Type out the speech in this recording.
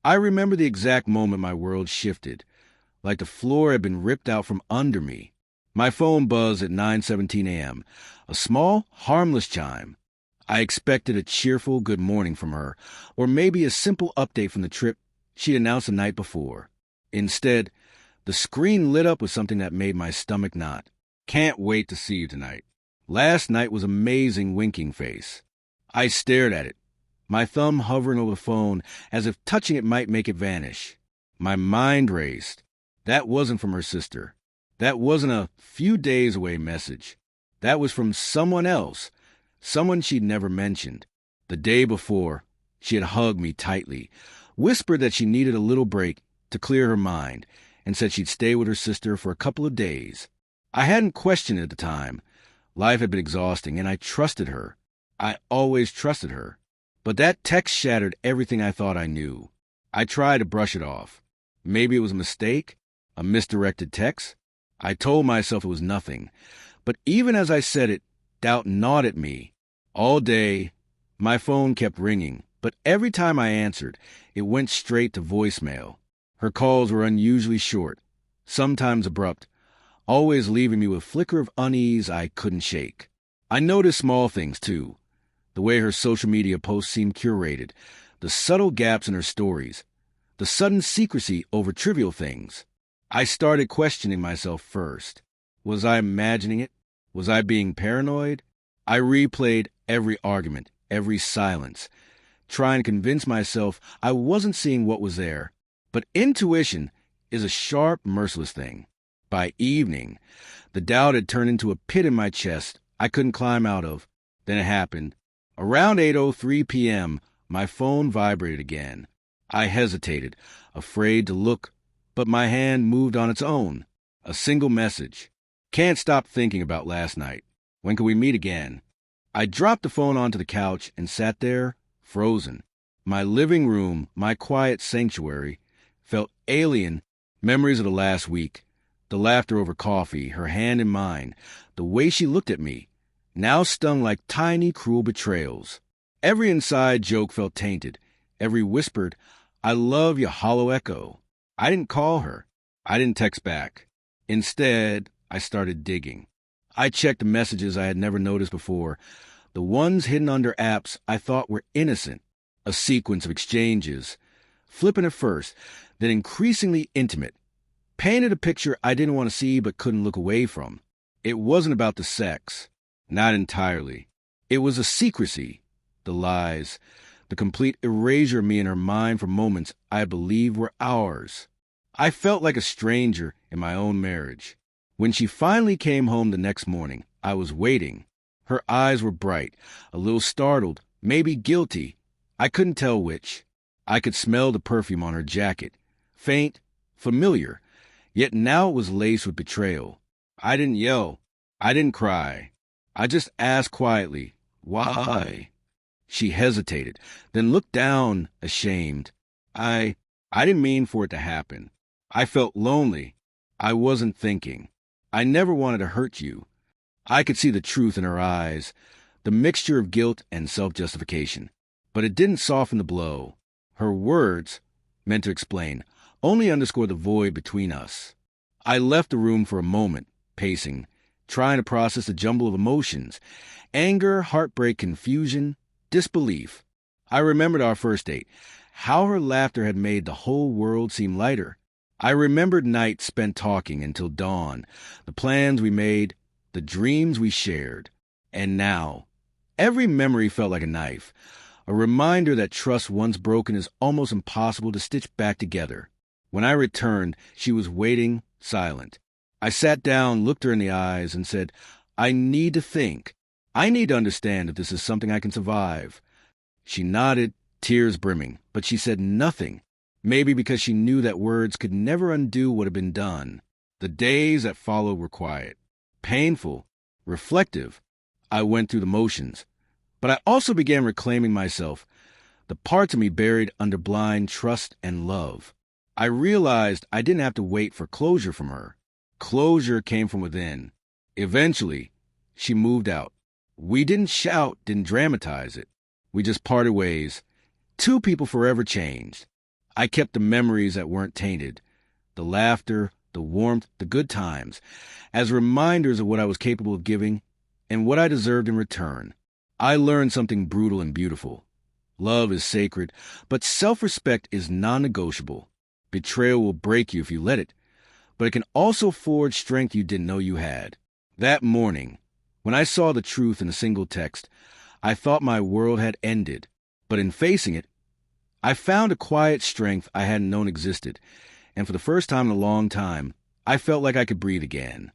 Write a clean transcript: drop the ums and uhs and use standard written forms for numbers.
I remember the exact moment my world shifted, like the floor had been ripped out from under me. My phone buzzed at 9:17 a.m., a small, harmless chime. I expected a cheerful good morning from her, or maybe a simple update from the trip she'd announced the night before. Instead, the screen lit up with something that made my stomach knot. "Can't wait to see you tonight." Last night was amazing winking face. I stared at it, my thumb hovering over the phone as if touching it might make it vanish. My mind raced. That wasn't from her sister. That wasn't a few days away message. That was from someone else, someone she'd never mentioned. The day before, she had hugged me tightly, whispered that she needed a little break to clear her mind, and said she'd stay with her sister for a couple of days. I hadn't questioned it at the time. Life had been exhausting, and I trusted her. I always trusted her. But that text shattered everything I thought I knew. I tried to brush it off. Maybe it was a mistake, a misdirected text. I told myself it was nothing. But even as I said it, doubt gnawed at me. All day, my phone kept ringing, but every time I answered, it went straight to voicemail. Her calls were unusually short, sometimes abrupt, always leaving me with a flicker of unease I couldn't shake. I noticed small things, too. The way her social media posts seemed curated, the subtle gaps in her stories, the sudden secrecy over trivial things. I started questioning myself first. Was I imagining it? Was I being paranoid? I replayed every argument, every silence, trying to convince myself I wasn't seeing what was there. But intuition is a sharp, merciless thing. By evening, the doubt had turned into a pit in my chest I couldn't climb out of. Then it happened. Around 8:03 p.m., my phone vibrated again. I hesitated, afraid to look, but my hand moved on its own. A single message. "Can't stop thinking about last night. When can we meet again?" I dropped the phone onto the couch and sat there, frozen. My living room, my quiet sanctuary, felt alien. Memories of the last week, the laughter over coffee, her hand in mine, the way she looked at me, now stung like tiny, cruel betrayals. Every inside joke felt tainted. Every whispered, "I love you," hollow echo. I didn't call her. I didn't text back. Instead, I started digging. I checked the messages I had never noticed before, the ones hidden under apps I thought were innocent, a sequence of exchanges, flippant at first, then increasingly intimate, painted a picture I didn't want to see but couldn't look away from. It wasn't about the sex. Not entirely. It was the secrecy, the lies, the complete erasure of me in her mind for moments I believed were ours. I felt like a stranger in my own marriage. When she finally came home the next morning, I was waiting. Her eyes were bright, a little startled, maybe guilty. I couldn't tell which. I could smell the perfume on her jacket. Faint, familiar, yet now it was laced with betrayal. I didn't yell. I didn't cry. I just asked quietly, "Why?" She hesitated, then looked down, ashamed. I didn't mean for it to happen. I felt lonely. I wasn't thinking. I never wanted to hurt you. I could see the truth in her eyes, the mixture of guilt and self-justification. But it didn't soften the blow. Her words, meant to explain, only underscored the void between us. I left the room for a moment, pacing, trying to process the jumble of emotions, anger, heartbreak, confusion, disbelief. I remembered our first date, how her laughter had made the whole world seem lighter. I remembered nights spent talking until dawn, the plans we made, the dreams we shared. And now, every memory felt like a knife, a reminder that trust once broken is almost impossible to stitch back together. When I returned, she was waiting, silent. I sat down, looked her in the eyes, and said, "I need to think. I need to understand if this is something I can survive." She nodded, tears brimming, but she said nothing, maybe because she knew that words could never undo what had been done. The days that followed were quiet, painful, reflective. I went through the motions, but I also began reclaiming myself, the parts of me buried under blind trust and love. I realized I didn't have to wait for closure from her. Closure came from within. Eventually, she moved out. We didn't shout, didn't dramatize it. We just parted ways. Two people forever changed. I kept the memories that weren't tainted, the laughter, the warmth, the good times, as reminders of what I was capable of giving and what I deserved in return. I learned something brutal and beautiful. Love is sacred, but self-respect is non-negotiable. Betrayal will break you if you let it, but it can also forge strength you didn't know you had. That morning, when I saw the truth in a single text, I thought my world had ended, but in facing it, I found a quiet strength I hadn't known existed, and for the first time in a long time, I felt like I could breathe again.